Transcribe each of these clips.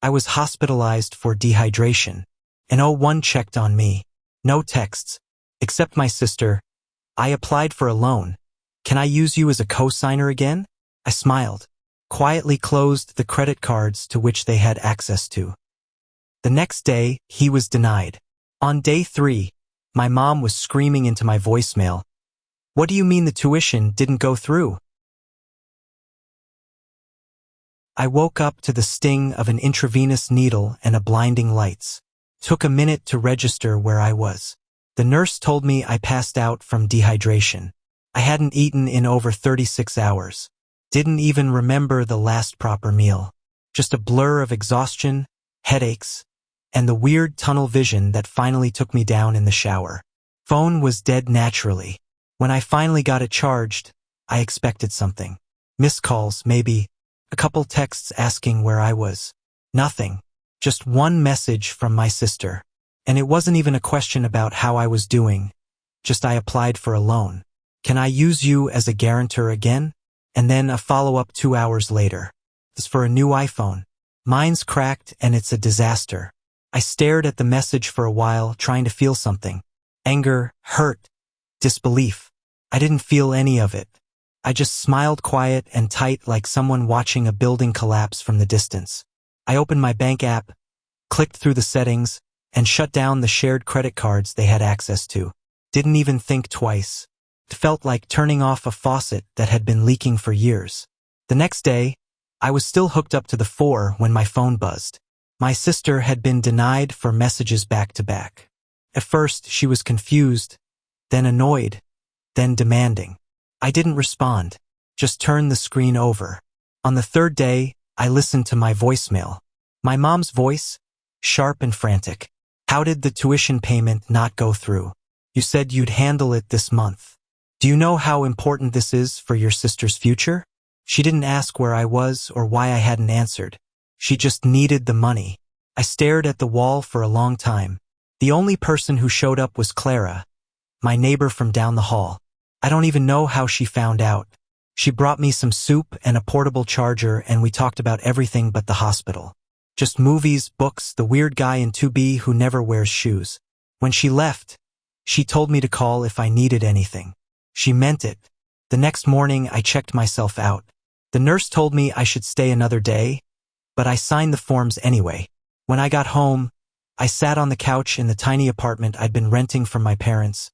I was hospitalized for dehydration, and no one checked on me. No texts. Except my sister. I applied for a loan. Can I use you as a co-signer again? I smiled, quietly closed the credit cards to which they had access to. The next day, he was denied. On day 3, my mom was screaming into my voicemail, "What do you mean the tuition didn't go through?" I woke up to the sting of an intravenous needle and a blinding lights. Took a minute to register where I was. The nurse told me I passed out from dehydration. I hadn't eaten in over 36 hours. Didn't even remember the last proper meal. Just a blur of exhaustion, headaches, and the weird tunnel vision that finally took me down in the shower. Phone was dead naturally. When I finally got it charged, I expected something. Missed calls, maybe. A couple texts asking where I was. Nothing. Just one message from my sister. And it wasn't even a question about how I was doing. Just I applied for a loan. Can I use you as a guarantor again? And then a follow-up 2 hours later. It's for a new iPhone. Mine's cracked and it's a disaster. I stared at the message for a while, trying to feel something. Anger, hurt, disbelief. I didn't feel any of it. I just smiled quiet and tight like someone watching a building collapse from the distance. I opened my bank app, clicked through the settings, and shut down the shared credit cards they had access to. Didn't even think twice. It felt like turning off a faucet that had been leaking for years. The next day, I was still hooked up to the 4 when my phone buzzed. My sister had been denied for messages back to back. At first, she was confused, then annoyed, then demanding. I didn't respond, just turned the screen over. On the 3rd day, I listened to my voicemail. My mom's voice, sharp and frantic. "How did the tuition payment not go through? You said you'd handle it this month. Do you know how important this is for your sister's future?" She didn't ask where I was or why I hadn't answered. She just needed the money. I stared at the wall for a long time. The only person who showed up was Clara, my neighbor from down the hall. I don't even know how she found out. She brought me some soup and a portable charger, and we talked about everything but the hospital. Just movies, books, the weird guy in 2B who never wears shoes. When she left, she told me to call if I needed anything. She meant it. The next morning, I checked myself out. The nurse told me I should stay another day, but I signed the forms anyway. When I got home, I sat on the couch in the tiny apartment I'd been renting from my parents,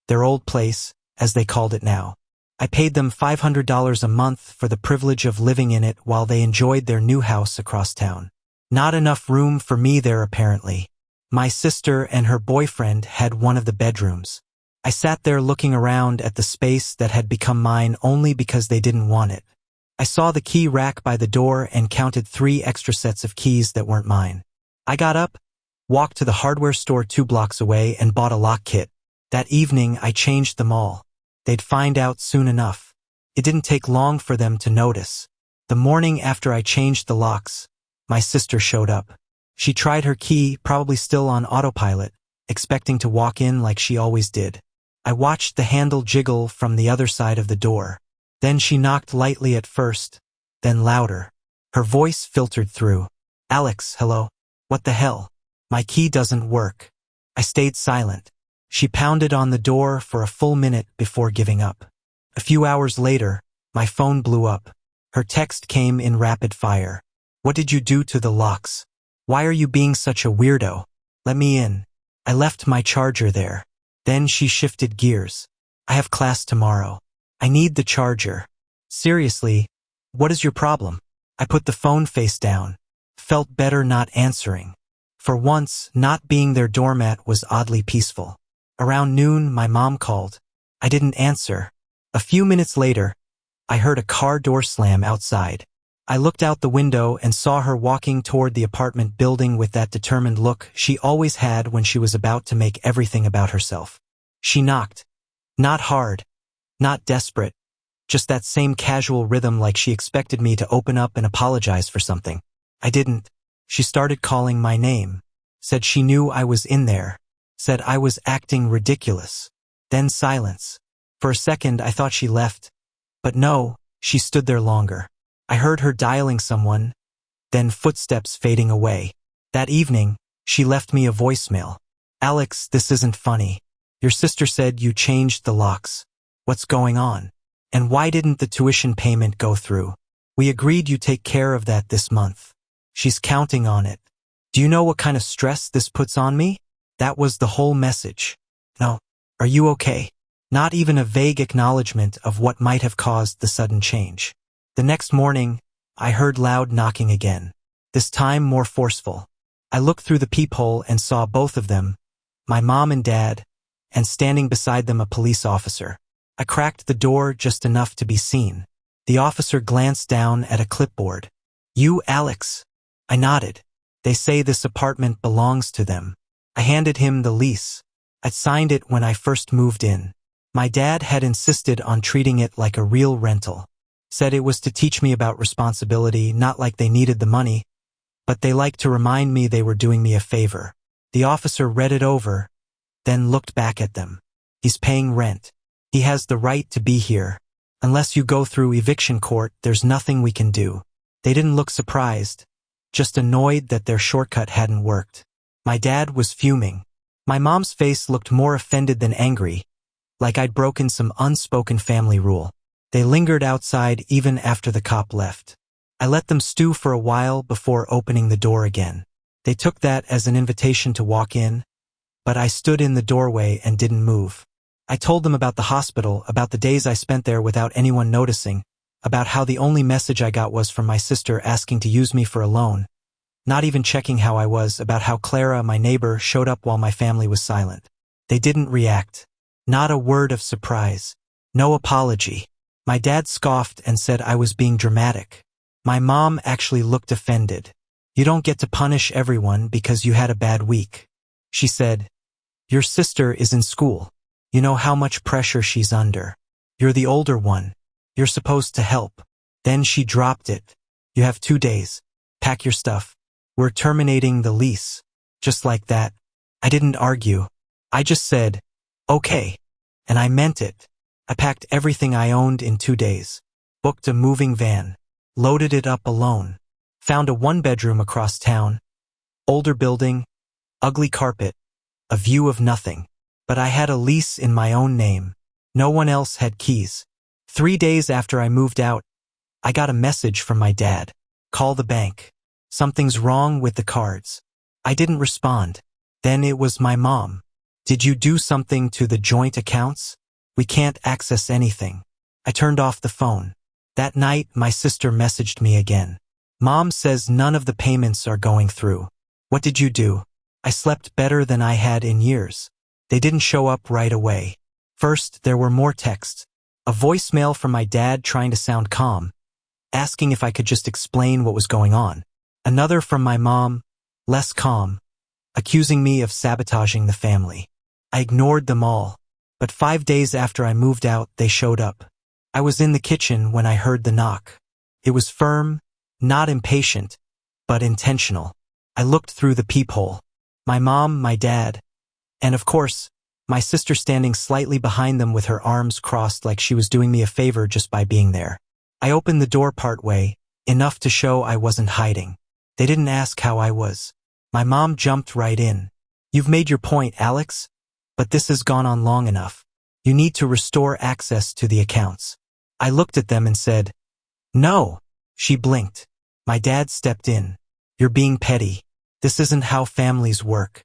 their old place, as they called it now. I paid them $500 a month for the privilege of living in it while they enjoyed their new house across town. Not enough room for me there apparently. My sister and her boyfriend had one of the bedrooms. I sat there looking around at the space that had become mine only because they didn't want it. I saw the key rack by the door and counted 3 extra sets of keys that weren't mine. I got up, walked to the hardware store 2 blocks away and bought a lock kit. That evening I changed them all. They'd find out soon enough. It didn't take long for them to notice. The morning after I changed the locks, my sister showed up. She tried her key, probably still on autopilot, expecting to walk in like she always did. I watched the handle jiggle from the other side of the door. Then she knocked lightly at first, then louder. Her voice filtered through. "Alex, hello? What the hell? My key doesn't work." I stayed silent. She pounded on the door for a full minute before giving up. A few hours later, my phone blew up. Her text came in rapid fire. "What did you do to the locks? Why are you being such a weirdo? Let me in. I left my charger there." Then she shifted gears. "I have class tomorrow. I need the charger. Seriously, what is your problem?" I put the phone face down. Felt better not answering. For once, not being their doormat was oddly peaceful. Around noon, my mom called. I didn't answer. A few minutes later, I heard a car door slam outside. I looked out the window and saw her walking toward the apartment building with that determined look she always had when she was about to make everything about herself. She knocked. Not hard. Not desperate. Just that same casual rhythm like she expected me to open up and apologize for something. I didn't. She started calling my name. Said she knew I was in there. Said I was acting ridiculous. Then silence. For a second I thought she left. But no, she stood there longer. I heard her dialing someone, then footsteps fading away. That evening, she left me a voicemail. Alex, this isn't funny. Your sister said you changed the locks. What's going on? And why didn't the tuition payment go through? We agreed you take care of that this month. She's counting on it. Do you know what kind of stress this puts on me? That was the whole message. No. Are you okay? Not even a vague acknowledgement of what might have caused the sudden change. The next morning, I heard loud knocking again. This time more forceful. I looked through the peephole and saw both of them, my mom and dad, and standing beside them a police officer. I cracked the door just enough to be seen. The officer glanced down at a clipboard. You, Alex? I nodded. They say this apartment belongs to them. I handed him the lease. I'd signed it when I first moved in. My dad had insisted on treating it like a real rental. Said it was to teach me about responsibility, not like they needed the money, but they liked to remind me they were doing me a favor. The officer read it over, then looked back at them. He's paying rent. He has the right to be here. Unless you go through eviction court, there's nothing we can do. They didn't look surprised, just annoyed that their shortcut hadn't worked. My dad was fuming. My mom's face looked more offended than angry, like I'd broken some unspoken family rule. They lingered outside even after the cop left. I let them stew for a while before opening the door again. They took that as an invitation to walk in, but I stood in the doorway and didn't move. I told them about the hospital, about the days I spent there without anyone noticing, about how the only message I got was from my sister asking to use me for a loan, not even checking how I was, about how Clara, my neighbor, showed up while my family was silent. They didn't react. Not a word of surprise. No apology. My dad scoffed and said I was being dramatic. My mom actually looked offended. You don't get to punish everyone because you had a bad week. She said, your sister is in school. You know how much pressure she's under. You're the older one. You're supposed to help. Then she dropped it. You have 2 days. Pack your stuff. We're terminating the lease. Just like that. I didn't argue. I just said, okay. And I meant it. I packed everything I owned in 2 days. Booked a moving van. Loaded it up alone. Found a 1-bedroom across town. Older building. Ugly carpet. A view of nothing. But I had a lease in my own name. No one else had keys. 3 days after I moved out, I got a message from my dad. Call the bank. Something's wrong with the cards. I didn't respond. Then it was my mom. Did you do something to the joint accounts? We can't access anything. I turned off the phone. That night, my sister messaged me again. Mom says none of the payments are going through. What did you do? I slept better than I had in years. They didn't show up right away. First, there were more texts. A voicemail from my dad trying to sound calm, asking if I could just explain what was going on. Another from my mom, less calm, accusing me of sabotaging the family. I ignored them all, but 5 days after I moved out, they showed up. I was in the kitchen when I heard the knock. It was firm, not impatient, but intentional. I looked through the peephole. My mom, my dad, and of course, my sister standing slightly behind them with her arms crossed like she was doing me a favor just by being there. I opened the door partway, enough to show I wasn't hiding. They didn't ask how I was. My mom jumped right in. You've made your point, Alex, but this has gone on long enough. You need to restore access to the accounts. I looked at them and said, no. She blinked. My dad stepped in. You're being petty. This isn't how families work.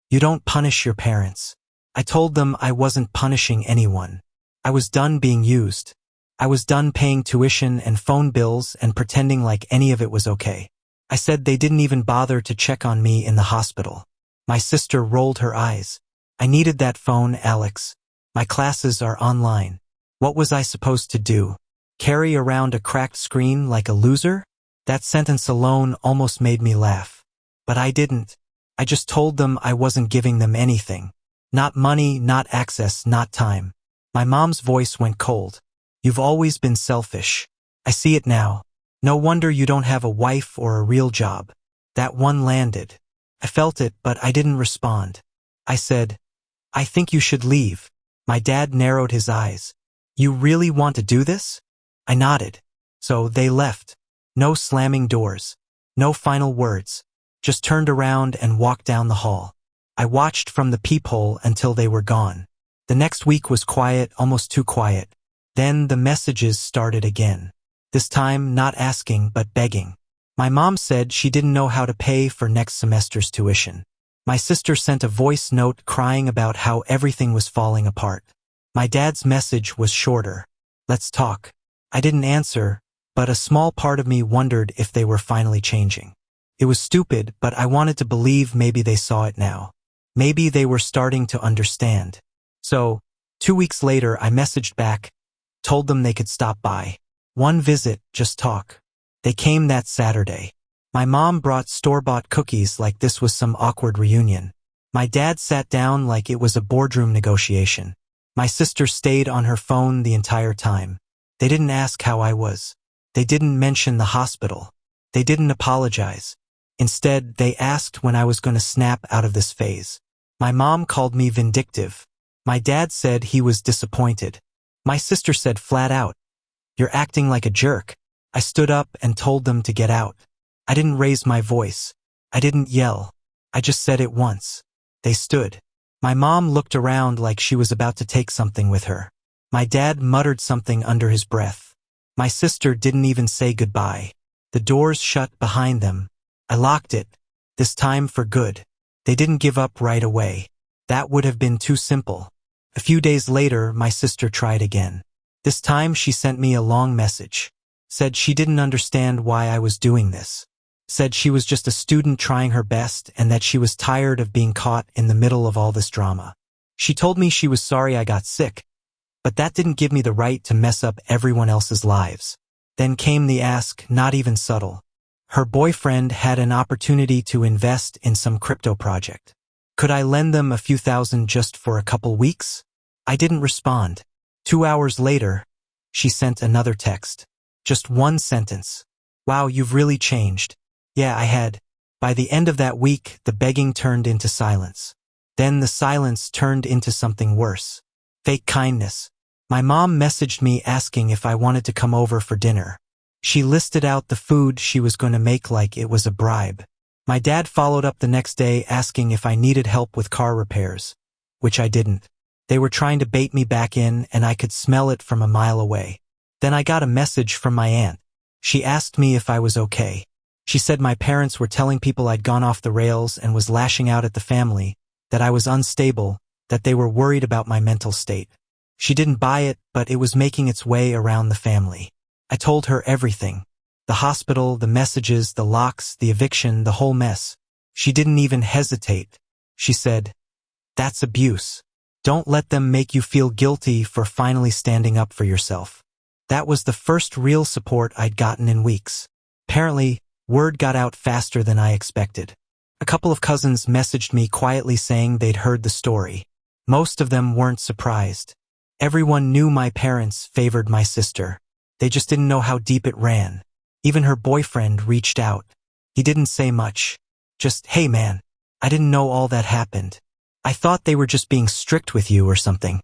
You don't punish your parents. I told them I wasn't punishing anyone. I was done being used. I was done paying tuition and phone bills and pretending like any of it was okay. I said they didn't even bother to check on me in the hospital. My sister rolled her eyes. I needed that phone, Alex. My classes are online. What was I supposed to do? Carry around a cracked screen like a loser? That sentence alone almost made me laugh. But I didn't. I just told them I wasn't giving them anything. Not money, not access, not time. My mom's voice went cold. You've always been selfish. I see it now. No wonder you don't have a wife or a real job. That one landed. I felt it, but I didn't respond. I said, I think you should leave. My dad narrowed his eyes. You really want to do this? I nodded. So they left. No slamming doors. No final words. Just turned around and walked down the hall. I watched from the peephole until they were gone. The next week was quiet, almost too quiet. Then the messages started again. This time not asking but begging. My mom said she didn't know how to pay for next semester's tuition. My sister sent a voice note crying about how everything was falling apart. My dad's message was shorter. Let's talk. I didn't answer, but a small part of me wondered if they were finally changing. It was stupid, but I wanted to believe maybe they saw it now. Maybe they were starting to understand. So, 2 weeks later I messaged back, told them they could stop by. One visit, just talk. They came that Saturday. My mom brought store-bought cookies like this was some awkward reunion. My dad sat down like it was a boardroom negotiation. My sister stayed on her phone the entire time. They didn't ask how I was. They didn't mention the hospital. They didn't apologize. Instead, they asked when I was going to snap out of this phase. My mom called me vindictive. My dad said he was disappointed. My sister said flat out, "You're acting like a jerk." I stood up and told them to get out. I didn't raise my voice. I didn't yell. I just said it once. They stood. My mom looked around like she was about to take something with her. My dad muttered something under his breath. My sister didn't even say goodbye. The doors shut behind them. I locked it, this time for good. They didn't give up right away. That would have been too simple. A few days later, my sister tried again. This time she sent me a long message. Said she didn't understand why I was doing this. Said she was just a student trying her best and that she was tired of being caught in the middle of all this drama. She told me she was sorry I got sick, but that didn't give me the right to mess up everyone else's lives. Then came the ask, not even subtle. Her boyfriend had an opportunity to invest in some crypto project. Could I lend them a few thousand just for a couple weeks? I didn't respond. 2 hours later, she sent another text. Just one sentence. "Wow, you've really changed." Yeah, I had. By the end of that week, the begging turned into silence. Then the silence turned into something worse. Fake kindness. My mom messaged me asking if I wanted to come over for dinner. She listed out the food she was going to make like it was a bribe. My dad followed up the next day asking if I needed help with car repairs, which I didn't. They were trying to bait me back in and I could smell it from a mile away. Then I got a message from my aunt. She asked me if I was okay. She said my parents were telling people I'd gone off the rails and was lashing out at the family, that I was unstable, that they were worried about my mental state. She didn't buy it, but it was making its way around the family. I told her everything. The hospital, the messages, the locks, the eviction, the whole mess. She didn't even hesitate. She said, "That's abuse. Don't let them make you feel guilty for finally standing up for yourself." That was the first real support I'd gotten in weeks. Apparently, word got out faster than I expected. A couple of cousins messaged me quietly saying they'd heard the story. Most of them weren't surprised. Everyone knew my parents favored my sister. They just didn't know how deep it ran. Even her boyfriend reached out. He didn't say much. Just, "Hey man, I didn't know all that happened. I thought they were just being strict with you or something.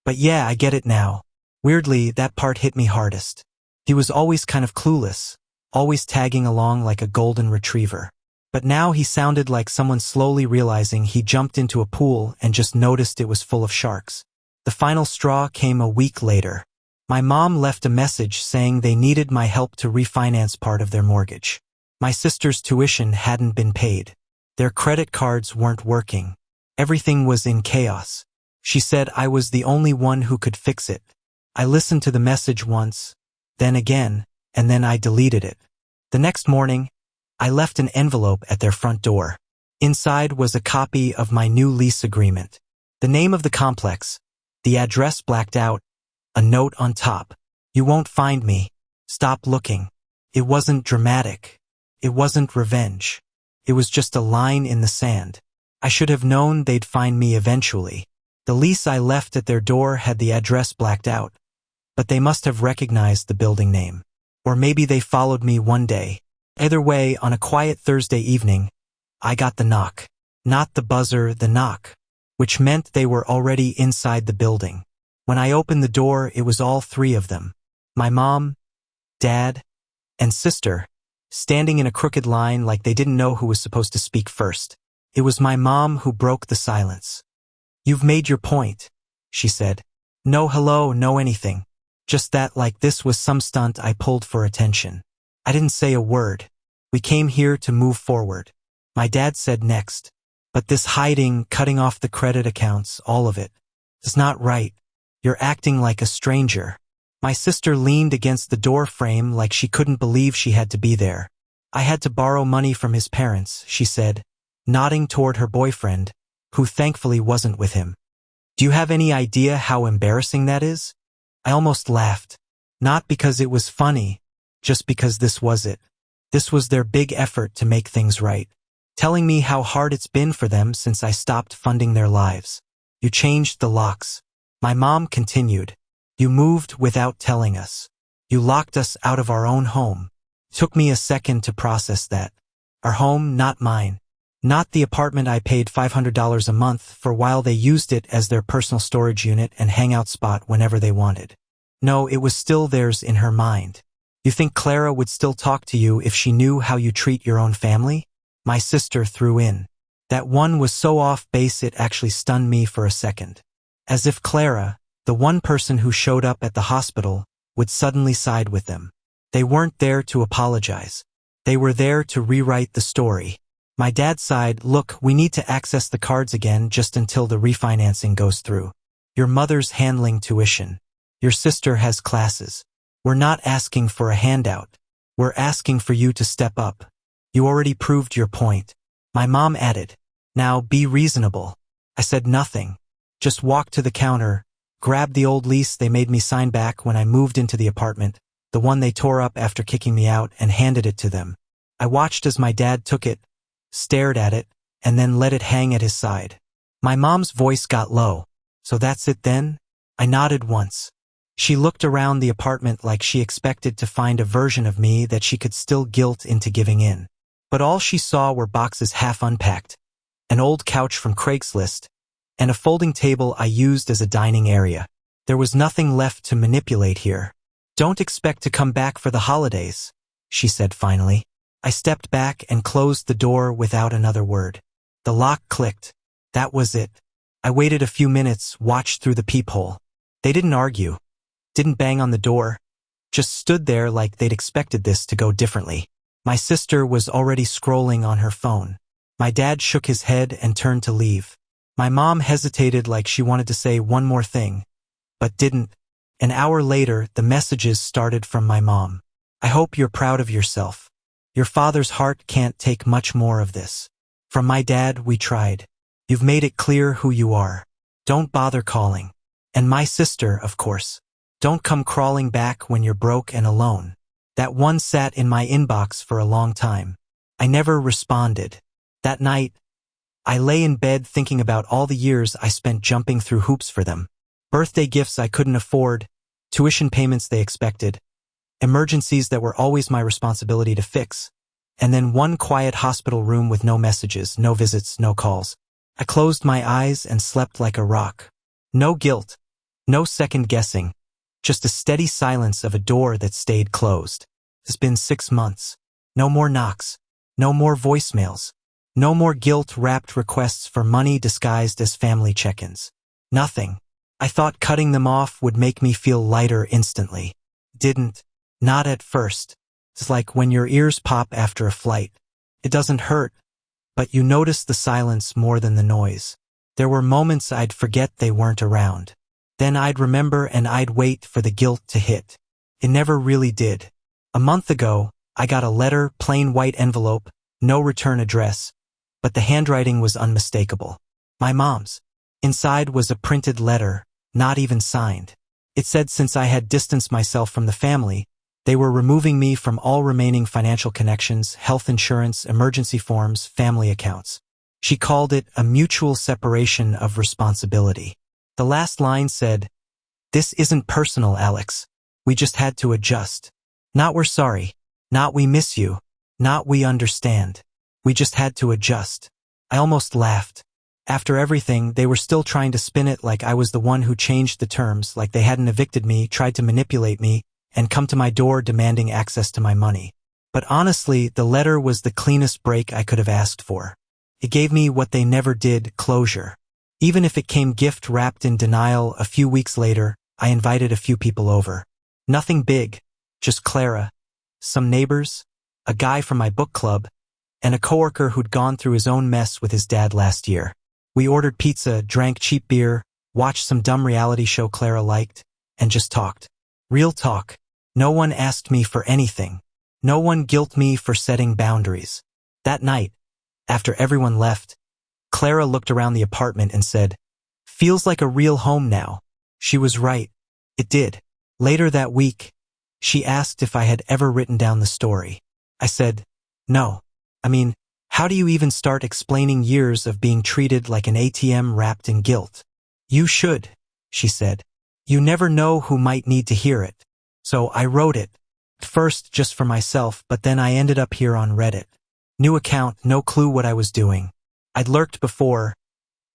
But yeah, I get it now." Weirdly, that part hit me hardest. He was always kind of clueless, always tagging along like a golden retriever. But now he sounded like someone slowly realizing he jumped into a pool and just noticed it was full of sharks. The final straw came a week later. My mom left a message saying they needed my help to refinance part of their mortgage. My sister's tuition hadn't been paid. Their credit cards weren't working. Everything was in chaos. She said I was the only one who could fix it. I listened to the message once, then again, and then I deleted it. The next morning, I left an envelope at their front door. Inside was a copy of my new lease agreement. The name of the complex, the address blacked out, a note on top. "You won't find me. Stop looking." It wasn't dramatic. It wasn't revenge. It was just a line in the sand. I should have known they'd find me eventually. The lease I left at their door had the address blacked out, but they must have recognized the building name. Or maybe they followed me one day. Either way, on a quiet Thursday evening, I got the knock. Not the buzzer, the knock, which meant they were already inside the building. When I opened the door, it was all three of them. My mom, dad, and sister, standing in a crooked line like they didn't know who was supposed to speak first. It was my mom who broke the silence. "You've made your point," she said. "No hello, no anything. Just that like this was some stunt I pulled for attention." I didn't say a word. "We came here to move forward," my dad said next. "But this hiding, cutting off the credit accounts, all of it, is not right. You're acting like a stranger." My sister leaned against the door frame like she couldn't believe she had to be there. "I had to borrow money from his parents," she said, nodding toward her boyfriend, who thankfully wasn't with him. "Do you have any idea how embarrassing that is?" I almost laughed. Not because it was funny, just because this was it. This was their big effort to make things right. Telling me how hard it's been for them since I stopped funding their lives. "You changed the locks," my mom continued. "You moved without telling us. You locked us out of our own home." Took me a second to process that. Our home, not mine. Not the apartment I paid $500 a month for while they used it as their personal storage unit and hangout spot whenever they wanted. No, it was still theirs in her mind. "You think Clara would still talk to you if she knew how you treat your own family?" My sister threw in. That one was so off base it actually stunned me for a second. As if Clara, the one person who showed up at the hospital, would suddenly side with them. They weren't there to apologize. They were there to rewrite the story. My dad sighed, "Look, we need to access the cards again just until the refinancing goes through. Your mother's handling tuition. Your sister has classes. We're not asking for a handout. We're asking for you to step up. You already proved your point." My mom added, "Now be reasonable." I said nothing. Just walked to the counter, grabbed the old lease they made me sign back when I moved into the apartment, the one they tore up after kicking me out, and handed it to them. I watched as my dad took it, stared at it, and then let it hang at his side. My mom's voice got low. "So that's it then?" I nodded once. She looked around the apartment like she expected to find a version of me that she could still guilt into giving in. But all she saw were boxes half unpacked, an old couch from Craigslist, and a folding table I used as a dining area. There was nothing left to manipulate here. "Don't expect to come back for the holidays," she said finally. I stepped back and closed the door without another word. The lock clicked. That was it. I waited a few minutes, watched through the peephole. They didn't argue. Didn't bang on the door. Just stood there like they'd expected this to go differently. My sister was already scrolling on her phone. My dad shook his head and turned to leave. My mom hesitated like she wanted to say one more thing, but didn't. An hour later, the messages started from my mom. "I hope you're proud of yourself. Your father's heart can't take much more of this." From my dad, "We tried. You've made it clear who you are. Don't bother calling." And my sister, of course. "Don't come crawling back when you're broke and alone." That one sat in my inbox for a long time. I never responded. That night, I lay in bed thinking about all the years I spent jumping through hoops for them. Birthday gifts I couldn't afford, tuition payments they expected, emergencies that were always my responsibility to fix, and then one quiet hospital room with no messages, no visits, no calls. I closed my eyes and slept like a rock. No guilt, no second guessing, just a steady silence of a door that stayed closed. It's been 6 months. No more knocks, no more voicemails. No more guilt-wrapped requests for money disguised as family check-ins. Nothing. I thought cutting them off would make me feel lighter instantly. Didn't. Not at first. It's like when your ears pop after a flight. It doesn't hurt, but you notice the silence more than the noise. There were moments I'd forget they weren't around. Then I'd remember and I'd wait for the guilt to hit. It never really did. A month ago, I got a letter, plain white envelope, no return address. But the handwriting was unmistakable. My mom's. Inside was a printed letter, not even signed. It said since I had distanced myself from the family, they were removing me from all remaining financial connections, health insurance, emergency forms, family accounts. She called it a mutual separation of responsibility. The last line said, "This isn't personal, Alex. We just had to adjust. Not we're sorry. Not we miss you. Not we understand. We just had to adjust." I almost laughed. After everything, they were still trying to spin it like I was the one who changed the terms, like they hadn't evicted me, tried to manipulate me, and come to my door demanding access to my money. But honestly, the letter was the cleanest break I could have asked for. It gave me what they never did, closure. Even if it came gift-wrapped in denial. A few weeks later, I invited a few people over. Nothing big, just Clara, some neighbors, a guy from my book club, and a coworker who'd gone through his own mess with his dad last year. We ordered pizza, drank cheap beer, watched some dumb reality show Clara liked, and just talked. Real talk. No one asked me for anything. No one guilted me for setting boundaries. That night, after everyone left, Clara looked around the apartment and said, "Feels like a real home now." She was right. It did. Later that week, she asked if I had ever written down the story. I said, no. I mean, how do you even start explaining years of being treated like an ATM wrapped in guilt? You should, she said. You never know who might need to hear it. So I wrote it. First just for myself, but then I ended up here on Reddit. New account, no clue what I was doing. I'd lurked before,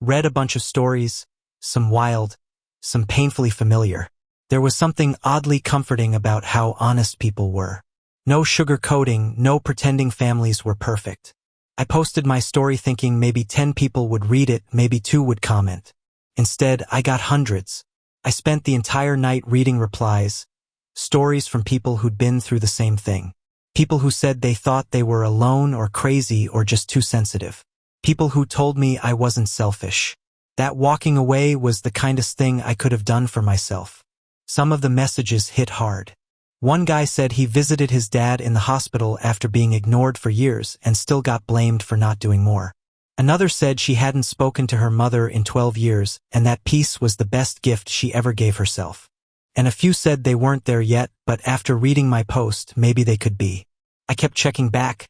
read a bunch of stories, some wild, some painfully familiar. There was something oddly comforting about how honest people were. No sugarcoating, no pretending families were perfect. I posted my story thinking maybe 10 people would read it, maybe 2 would comment. Instead, I got hundreds. I spent the entire night reading replies, stories from people who'd been through the same thing. People who said they thought they were alone or crazy or just too sensitive. People who told me I wasn't selfish. That walking away was the kindest thing I could have done for myself. Some of the messages hit hard. One guy said he visited his dad in the hospital after being ignored for years and still got blamed for not doing more. Another said she hadn't spoken to her mother in 12 years and that peace was the best gift she ever gave herself. And a few said they weren't there yet, but after reading my post, maybe they could be. I kept checking back,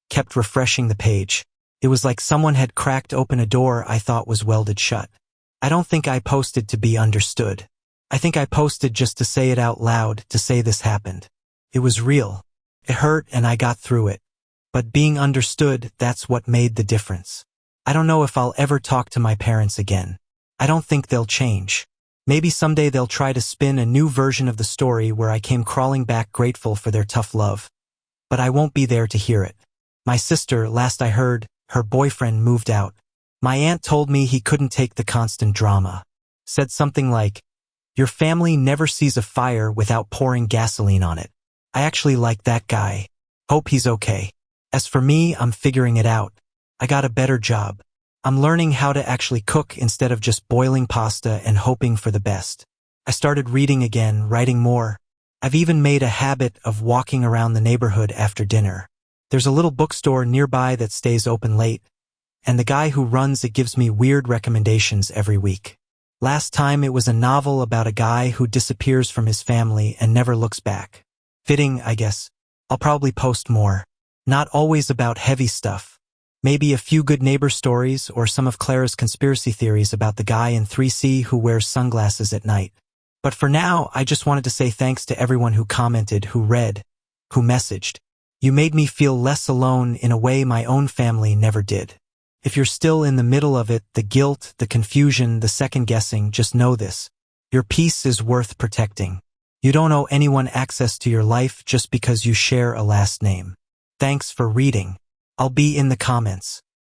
kept refreshing the page. It was like someone had cracked open a door I thought was welded shut. I don't think I posted to be understood. I think I posted just to say it out loud, to say this happened. It was real. It hurt and I got through it. But being understood, that's what made the difference. I don't know if I'll ever talk to my parents again. I don't think they'll change. Maybe someday they'll try to spin a new version of the story where I came crawling back grateful for their tough love. But I won't be there to hear it. My sister, last I heard, her boyfriend moved out. My aunt told me he couldn't take the constant drama. Said something like, "Your family never sees a fire without pouring gasoline on it." I actually like that guy. Hope he's okay. As for me, I'm figuring it out. I got a better job. I'm learning how to actually cook instead of just boiling pasta and hoping for the best. I started reading again, writing more. I've even made a habit of walking around the neighborhood after dinner. There's a little bookstore nearby that stays open late, and the guy who runs it gives me weird recommendations every week. Last time it was a novel about a guy who disappears from his family and never looks back. Fitting, I guess. I'll probably post more. Not always about heavy stuff. Maybe a few good neighbor stories or some of Clara's conspiracy theories about the guy in 3C who wears sunglasses at night. But for now, I just wanted to say thanks to everyone who commented, who read, who messaged. You made me feel less alone in a way my own family never did. If you're still in the middle of it, the guilt, the confusion, the second-guessing, just know this. Your peace is worth protecting. You don't owe anyone access to your life just because you share a last name. Thanks for reading. I'll be in the comments.